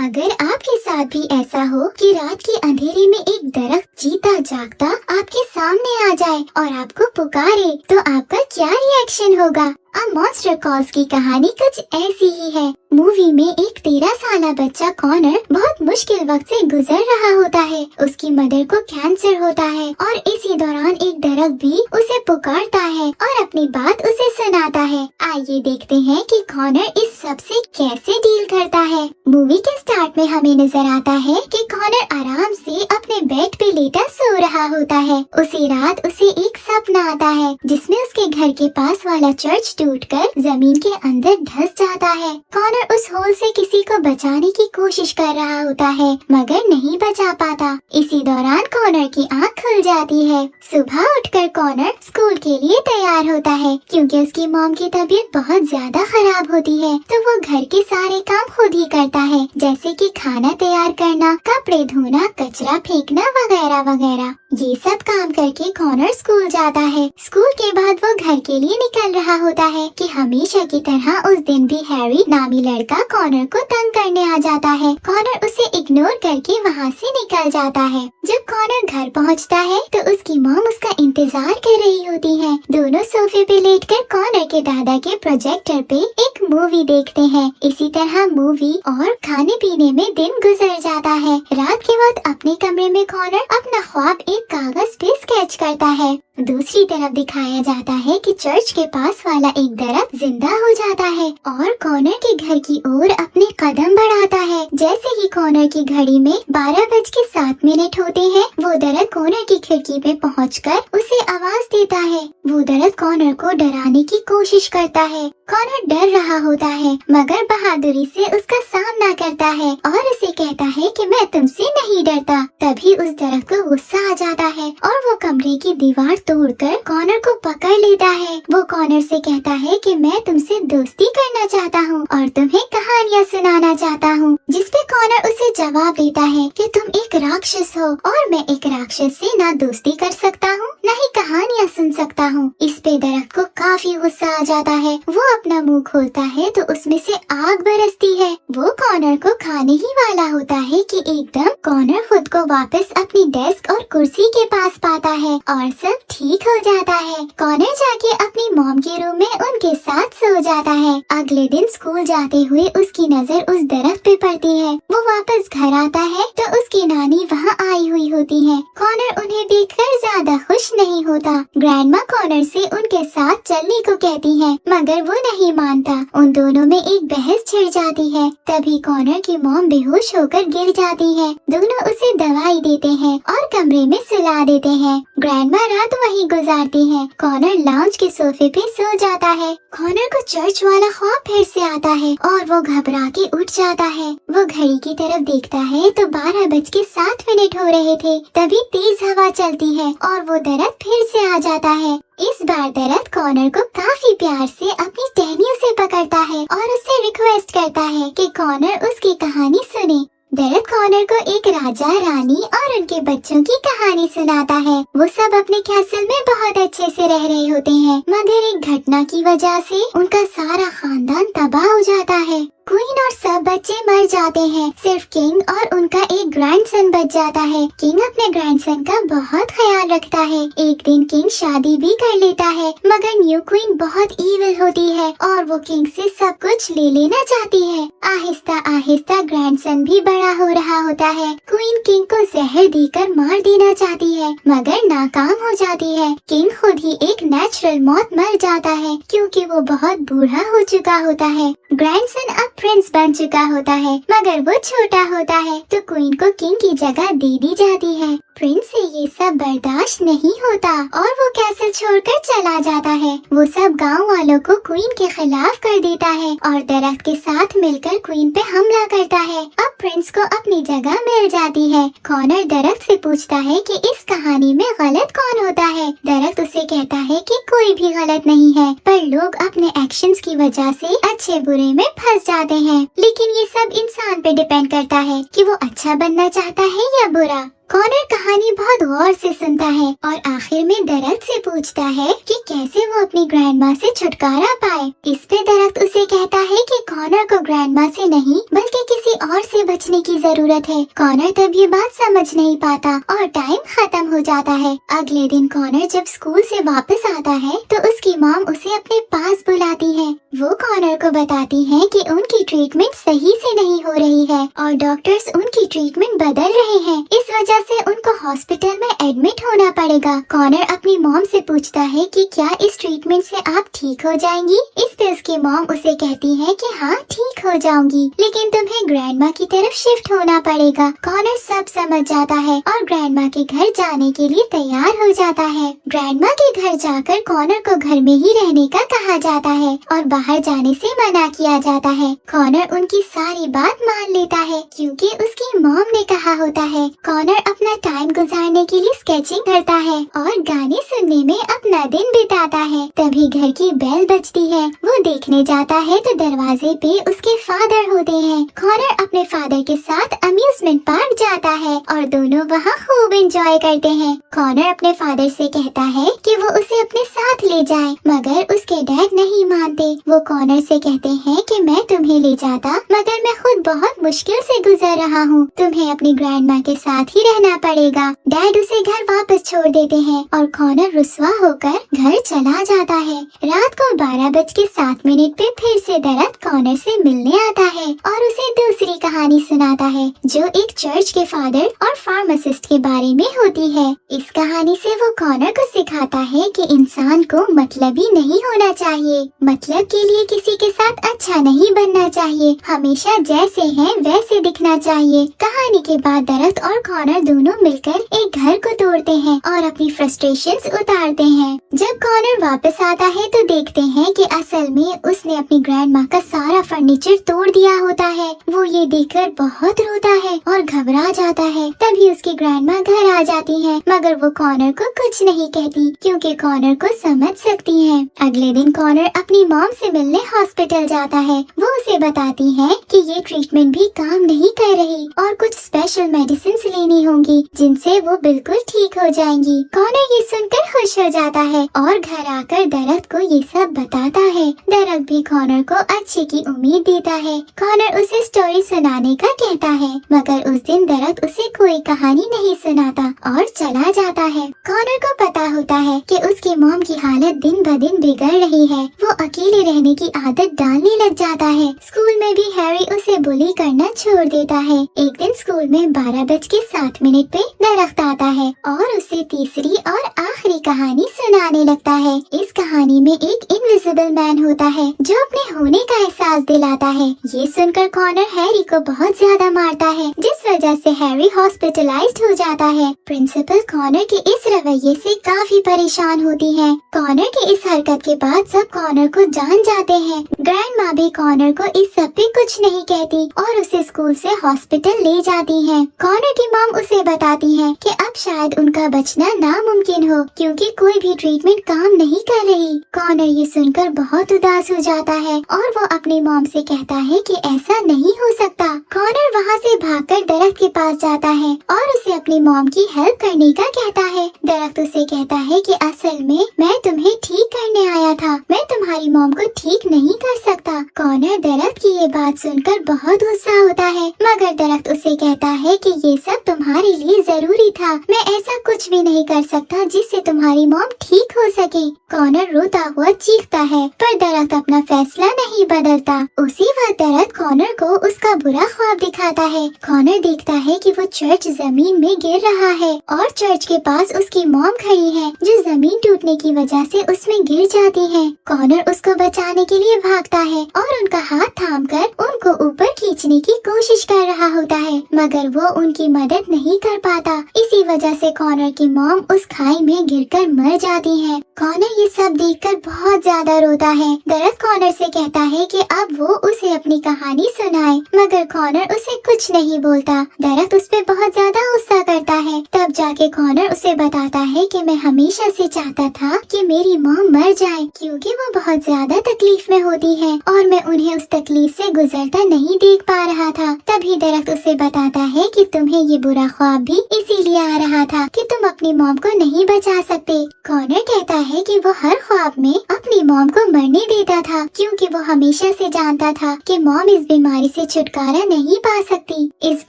अगर आपके साथ भी ऐसा हो कि रात के अंधेरे में एक दरख्त जीता जागता आपके सामने आ जाए और आपको पुकारे, तो आपका क्या रिएक्शन होगा? अ मॉन्स्टर कॉल्स की कहानी कुछ ऐसी ही है। मूवी में एक 13 साला बच्चा कॉनर बहुत मुश्किल वक्त से गुजर रहा होता है। उसकी मदर को कैंसर होता है और इसी दौरान एक दरख्त भी उसे पुकारता है और अपनी बात उसे सुनाता है। आइए देखते हैं कि कॉनर इस सब से कैसे डील करता है। मूवी के स्टार्ट में हमें नजर आता है कि कॉनर आराम से अपने बेड पे लेटा सो रहा होता है। उसी रात उसे एक सपना आता है जिसमें उसके घर के पास वाला चर्च टूटकर जमीन के अंदर धंस जाता है। कॉनर उस होल से किसी को बचाने की कोशिश कर रहा होता है मगर नहीं बचा पाता। इसी दौरान कॉनर की आंख खुल जाती है। सुबह उठकर कॉनर स्कूल के लिए तैयार होता है क्योंकि उसकी मॉम की तबीयत बहुत ज्यादा खराब होती है, तो वो घर के सारे काम खुद ही करता है, जैसे कि खाना तैयार करना, कपड़े धोना, कचरा फेंकना वगैरह वगैरह। ये सब काम करके कॉनर स्कूल जाता है। स्कूल के बाद वो घर के लिए निकल रहा होता है कि हमेशा की तरह उस दिन भी हैरी नामी लड़का कॉनर को तंग करने आ जाता है। कॉनर उसे इग्नोर करके वहाँ से निकल जाता है। जब कॉनर घर पहुँचता है तो उसकी मॉम उसका इंतजार कर रही होती है। दोनों सोफे पे लेटकर कॉनर के दादा के प्रोजेक्टर पे एक मूवी देखते हैं। इसी तरह मूवी और खाने पीने में दिन गुजर जाता है। रात के वक्त अपने कमरे में कॉनर अपना ख्वाब एक कागज पे स्केच करता है। दूसरी तरफ दिखाया जाता है कि चर्च के पास वाला एक दरख्त जिंदा हो जाता है और कॉनर के घर की ओर अपने कदम बढ़ाता है। जैसे ही कॉनर की घड़ी में 12:07 होते हैं, वो दरख्त कॉनर की खिड़की पे पहुंचकर उसे आवाज देता है। वो दरख्त कॉनर को डराने की कोशिश करता है। कॉनर डर रहा होता है मगर बहादुरी से उसका सामना करता है और उसे कहता है कि मैं तुमसे नहीं डरता। तभी उस दरख्त को गुस्सा आ जाता है और वो कमरे की दीवार तोड़कर कॉनर को पकड़ लेता है। वो कॉनर से कहता है कि मैं तुमसे दोस्ती करना चाहता हूँ और तुम्हें कहानियाँ सुनाना चाहता हूँ। जिसपे कॉनर उसे जवाब देता है कि तुम एक राक्षस हो और मैं एक राक्षस से ना दोस्ती कर सकता हूँ न ही कहानियाँ सुन सकता हूँ। इस पे दरख्त को काफी गुस्सा आ जाता है। वो अपना मुंह खोलता है तो उसमें से आग बरसती है। वो कॉनर को खाने ही वाला होता है कि एकदम कॉनर खुद को वापस अपनी डेस्क और कुर्सी के पास पाता है और सब ठीक हो जाता है। कॉनर जाके अपनी मॉम के रूम में उनके साथ सो जाता है। अगले दिन स्कूल जाते हुए उसकी नजर उस दरख्त पे पड़ती है। वो वापस घर आता है तो उसकी नानी वहाँ आई हुई होती है। कॉनर उन्हें देखकर ज्यादा खुश नहीं होता। ग्रैंडमा कॉनर से उनके साथ चलने को कहती है मगर वो नहीं मानता। उन दोनों में एक बहस छिड़ जाती है। तभी कॉनर की मॉम बेहोश होकर गिर जाती है। दोनों उसे दवाई देते हैं और कमरे में सुला देते हैं। ग्रैंडमा रात वहीं गुजारती है। कॉनर लाउंज के सोफे पे सो जाता है। कॉनर को चर्च वाला ख्वाब फिर से आता है और वो घबरा के उठ जाता है। वो घड़ी की तरफ देखता है तो 12:07 हो रहे थे। तभी तेज हवा चलती है और वो दरख्त फिर से आ जाता है। इस बार दरख्त कॉनर को काफी प्यार से अपनी टहनियों से पकड़ता है और उससे रिक्वेस्ट करता है कि कॉनर उसकी कहानी सुने। दरख्त कॉनर को एक राजा, रानी और उनके बच्चों की कहानी सुनाता है। वो सब अपने कैसल में बहुत अच्छे से रह रहे होते हैं मगर एक घटना की वजह से उनका सारा खानदान तबाह हो जाता है। क्वीन और सब बच्चे मर जाते हैं। सिर्फ किंग और उनका एक ग्रैंडसन बच जाता है। किंग अपने ग्रैंडसन का बहुत ख्याल रखता है। एक दिन किंग शादी भी कर लेता है मगर न्यू क्वीन बहुत ईविल होती है और वो किंग से सब कुछ ले लेना चाहती है। आहिस्ता आहिस्ता ग्रैंडसन भी बड़ा हो रहा होता है। क्वीन किंग को जहर देकर मार देना चाहती है मगर नाकाम हो जाती है। किंग खुद ही एक नेचुरल मौत मर जाता है क्योंकि वो बहुत बूढ़ा हो चुका होता है। ग्रैंडसन अब प्रिंस बन चुका होता है मगर वो छोटा होता है तो क्वीन को किंग की जगह दे दी जाती है। प्रिंस से ये सब बर्दाश्त नहीं होता और वो कैसल छोड़कर चला जाता है। वो सब गांव वालों को क्वीन के खिलाफ कर देता है और दरख्त के साथ मिलकर क्वीन पे हमला करता है। अब प्रिंस को अपनी जगह मिल जाती है। कॉनर दरख्त से पूछता है कि इस कहानी में गलत कौन होता है। दरख्त उसे कहता है कि कोई भी गलत नहीं है पर लोग अपने एक्शंस की वजह से अच्छे बुरे में फंस जाते हैं। लेकिन ये सब इंसान पे डिपेंड करता है कि वो अच्छा बनना चाहता है या बुरा। कॉनर कहानी बहुत गौर से सुनता है और आखिर में दरख्त से पूछता है कि कैसे वो अपनी ग्रैंडमा से छुटकारा पाए। इस पे दरख्त उसे कहता है कि कॉनर को ग्रैंडमा से नहीं बल्कि किसी और से बचने की जरूरत है। कॉनर तब ये बात समझ नहीं पाता और टाइम खत्म हो जाता है। अगले दिन कॉनर जब स्कूल से वापस आता है तो उसकी मॉम उसे अपने पास बुलाती है। वो कॉनर को बताती है कि उनकी ट्रीटमेंट सही से नहीं हो रही है और डॉक्टर्स उनकी ट्रीटमेंट बदल रहे हैं। इस वजह से उनको हॉस्पिटल में एडमिट होना पड़ेगा। कॉनर अपनी मॉम से पूछता है कि क्या इस ट्रीटमेंट से आप ठीक हो जाएंगी। इस पे उसकी मॉम उसे कहती है कि हाँ ठीक हो जाऊंगी, लेकिन तुम्हें ग्रैंडमा की तरफ शिफ्ट होना पड़ेगा। कॉनर सब समझ जाता है और ग्रैंडमा के घर जाने के लिए तैयार हो जाता है। ग्रैंडमा के घर जाकर कॉनर को घर में ही रहने का कहा जाता है और बाहर जाने से मना किया जाता है। कॉनर उनकी सारी बात मान लेता है क्योंकि उसकी मॉम ने कहा होता है। कॉनर अपना टाइम गुजारने के लिए स्केचिंग करता है और गाने सुनने में अपना दिन बिताता है। तभी घर की बेल बजती है। वो देखने जाता है तो दरवाजे पे उसके फादर होते हैं। कॉनर अपने फादर के साथ अम्यूजमेंट पार्क जाता है और दोनों वहाँ खूब एंजॉय करते हैं। कॉनर अपने फादर से कहता है कि वो उसे अपने साथ ले जाए, मगर उसके डैड नहीं मानते। वो कॉनर से कहते हैं कि मैं तुम्हें ले जाता, मगर मैं खुद बहुत मुश्किल से गुजर रहा हूँ। तुम्हें अपनी ग्रैंडमा के साथ ही रहना पड़ेगा। डैड उसे घर वापस छोड़ देते हैं और कॉनर रुस्वा होकर घर चला जाता है। रात को 12:07 पे फिर से दरख्त कॉनर से मिलने आता है और उसे दूसरी कहानी सुनाता है जो एक चर्च के फादर और फार्मासिस्ट के बारे में होती है। इस कहानी से वो कॉनर को सिखाता है कि इंसान को मतलबी नहीं होना चाहिए। मतलब के लिए किसी के साथ अच्छा नहीं बनना चाहिए। हमेशा जैसे हैं वैसे दिखना चाहिए। कहानी के बाद दरख्त और कॉनर दोनों मिलकर एक घर को तोड़ते हैं और अपनी फ्रस्ट्रेशंस उतारते हैं। जब कॉनर वापस आता है तो देखते हैं कि असल में उसने अपनी ग्रैंडमा का सारा फर्नीचर तोड़ दिया होता है। वो ये देखकर बहुत रोता है और घबरा जाता है। तभी उसकी ग्रैंडमा घर आ जाती है, मगर वो कॉनर को कुछ नहीं कहती क्योंकि कॉनर को समझ सकती है। अगले दिन कॉनर अपनी मॉम से मिलने हॉस्पिटल जाता है। वो उसे बताती है कि ये ट्रीटमेंट भी काम नहीं कर रही और कुछ स्पेशल मेडिसिन लेनी होंगी जिनसे वो बिल्कुल ठीक हो जाएंगी। कॉनर ये सुनकर खुश हो जाता है और घर आकर दरख्त को ये सब बताता है। दरख्त भी कॉनर को अच्छे की उम्मीद देता है। कॉनर उसे स्टोरी सुनाने का कहता है, मगर उस दिन दरख्त उसे कोई कहानी नहीं सुनाता और चला जाता है। कॉनर को पता होता है कि उसकी मॉम की हालत दिन ब दिन बिगड़ रही है। वो अकेले रहने की आदत डालने लग जाता है। स्कूल में भी हैरी उसे बुली करना छोड़ देता है। एक दिन स्कूल में 12:07 पे दरख्त आता है और उसे तीसरी और आखिरी कहानी सुनाने लगता है। इस कहानी में एक इनविजिबल मैन होता है जो अपने होने का एहसास दिलाता है। ये सुनकर कॉनर हैरी को बहुत ज्यादा मारता है, जिस वजह से हैरी हॉस्पिटलाइज्ड हो जाता है। प्रिंसिपल कॉनर के इस रवैये से काफी परेशान होती है। कॉनर की इस हरकत के बाद सब कॉनर को जान जाते हैं। ग्रैंडमा भी कॉनर को इस सब पे कुछ नहीं कहती और उसे स्कूल से हॉस्पिटल ले जाती है। कॉनर की मॉम उसे बताती है कि अब शायद उनका बचना नामुमकिन हो क्योंकि कोई भी ट्रीटमेंट काम नहीं कर रही। कॉनर ये सुनकर बहुत उदास हो जाता है और वो अपनी मॉम से कहता है कि ऐसा नहीं हो सकता। कॉनर वहाँ से भागकर दरख्त के पास जाता है और उसे अपनी मॉम की हेल्प करने का कहता है। दरख्त उसे कहता है कि असल में मैं तुम्हें ठीक करने आया था, मैं तुम्हारी मॉम को ठीक नहीं कर सकता। कॉनर दरख्त की ये बात सुनकर बहुत गुस्सा होता है, मगर दरख्त उसे कहता है कि ये सब तुम्हारे लिए जरूरी था। मैं ऐसा कुछ भी नहीं कर सकता जिससे तुम्हारी मॉम ठीक हो सके। कॉनर रोता हुआ चीखता है, पर दरख्त अपना फैसला नहीं बदलता। उसी वक्त दरख्त कॉनर को उसका बुरा ख्वाब दिखाता है। कॉनर देखता है कि वो चर्च जमीन में गिर रहा है और चर्च के पास उसकी मॉम खड़ी है जो जमीन टूटने की वजह से उसमें गिर जाती है। कॉनर उसको बचाने के लिए भागता है और उनका हाथ थामकर उनको ऊपर खींचने की कोशिश कर रहा होता है, मगर वो उनकी मदद नहीं कर पाता। इसी वजह से कॉनर की मॉम उस खाई में गिरकर मर जाती है। कॉनर ये सब देखकर बहुत ज्यादा रोता है। दरख्त कॉनर से कहता है कि अब वो उसे अपनी कहानी सुनाए, मगर कॉनर उसे कुछ नहीं बोलता दरख्त उस पे बहुत ज्यादा गुस्सा करता है। तब जाके कॉनर उसे बताता है कि मैं हमेशा से चाहता था कि मेरी मॉम मर जाए, क्योंकि वो बहुत ज्यादा तकलीफ में होती है और मैं उन्हें उस तकलीफ से गुजरता नहीं देख पा रहा था। तभी दरख्त उसे बताता है कि तुम्हें ये बुरा ख्वाब भी इसीलिए आ रहा था कि तुम अपनी मॉम को नहीं बचा सकते। कॉनर कहता है कि वो हर ख्वाब में अपनी मॉम को मरने देता था, क्योंकि वो हमेशा से जानता था कि मॉम इस बीमारी से छुटकारा नहीं पा सकती। इस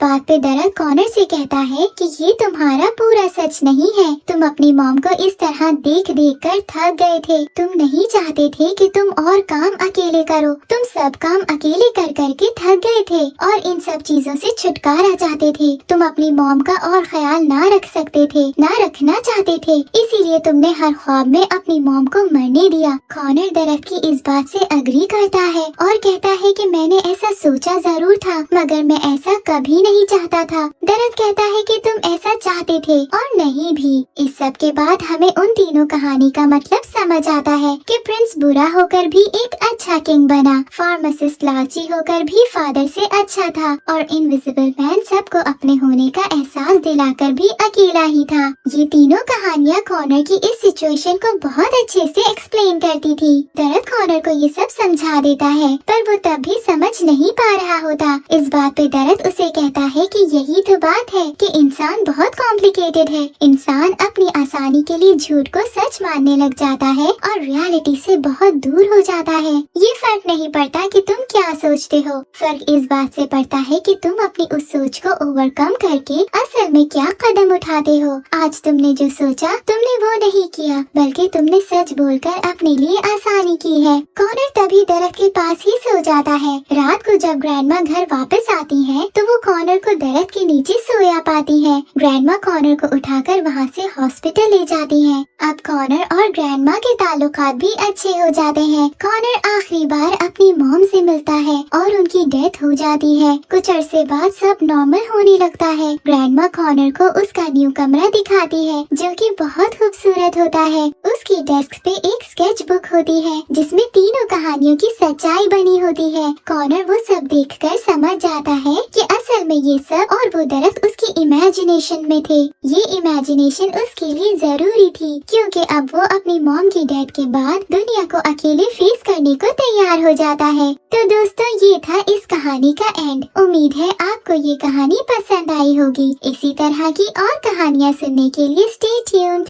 बात पे दरख्त कॉनर से कहता है कि ये तुम्हारा पूरा सच नहीं है। तुम अपनी मॉम को इस तरह देख देख कर थक गए थे। तुम नहीं चाहते थे कि तुम और काम अकेले करो। तुम सब काम अकेले कर करके थक गए थे और इन सब चीजों से छुटकारा चाहते थे। तुम अपनी मॉम का और ख्याल ना रख सकते थे, ना रखना चाहते थे, इसीलिए तुमने हर ख्वाब में अपनी मॉम को मरने दिया। कॉनर दरख्त की इस बात से अग्री करता है और कहता है कि मैंने ऐसा सोचा जरूर था, मगर मैं ऐसा कभी नहीं चाहता था। दरख्त कहता है कि तुम ऐसा चाहते थे और नहीं भी। इस सब के बाद हमें उन तीनों कहानी का मतलब समझ आता है कि प्रिंस बुरा होकर भी एक अच्छा किंग बना, फार्मासिस्ट लालची होकर भी फादर से अच्छा था और इनविजिबल मैन सबको अपने होने का एहसास दिलाकर भी अकेला ही था। ये तीनों कहानियाँ कॉनर की इस सिचुएशन को बहुत अच्छे से एक्सप्लेन करती थी। दरख्त कॉनर को ये सब समझा देता है, पर वो तब भी समझ नहीं पा रहा होता। इस बात पे दरख्त उसे कहता है कि यही तो बात है कि इंसान बहुत कॉम्प्लिकेटेड है। इंसान अपनी आसानी के लिए झूठ को सच मानने लग जाता है और रियलिटी से बहुत दूर हो जाता है। ये फर्क नहीं पड़ता कि तुम क्या सोचते हो, फर्क इस बात से पड़ता है कि तुम अपनी उस सोच को ओवरकम करके असल में क्या कदम उठाते हो। आज तुमने जो सोचा तुमने वो नहीं किया, बल्कि तुमने सच बोलकर अपने लिए आसानी की है। कॉनर तभी दरख्त के पास ही सो जाता है। रात को जब ग्रैंडमा घर वापस आती है तो वो कॉनर को दरख्त के नीचे सोया पाती है। ग्रैंडमा कॉनर को उठाकर वहाँ से हॉस्पिटल ले जाती है। अब कॉनर और ग्रैंडमा के ताल्लुकात भी अच्छे हो जाते हैं। कॉनर आखिरी बार अपनी मॉम से मिलता है और उनकी डेथ हो जाती है। कुछ अरसे बाद सब नॉर्मल होने लगता है। ग्रैंडमा कॉनर को उसका न्यू कमरा दिखाती है जो कि बहुत खूबसूरत होता है। उसकी डेस्क पे एक स्केच बुक होती है जिसमें तीनों कहानियों की सच्चाई बनी होती है। कॉनर वो सब देखकर समझ जाता है कि असल में ये सब और वो दरख्त उसकी इमेजिनेशन में थे। ये इमेजिनेशन उसके लिए जरूरी थी, क्योंकि अब वो अपनी मॉम की डेथ के बाद दुनिया को अकेले फेस करने को तैयार हो जाता है। तो दोस्तों, ये था इस कहानी का एंड। उम्मीद है आपको ये कहानी पसंद आई होगी। इसी तरह की और कहानियाँ सुनने के लिए स्टे ट्यून्ड।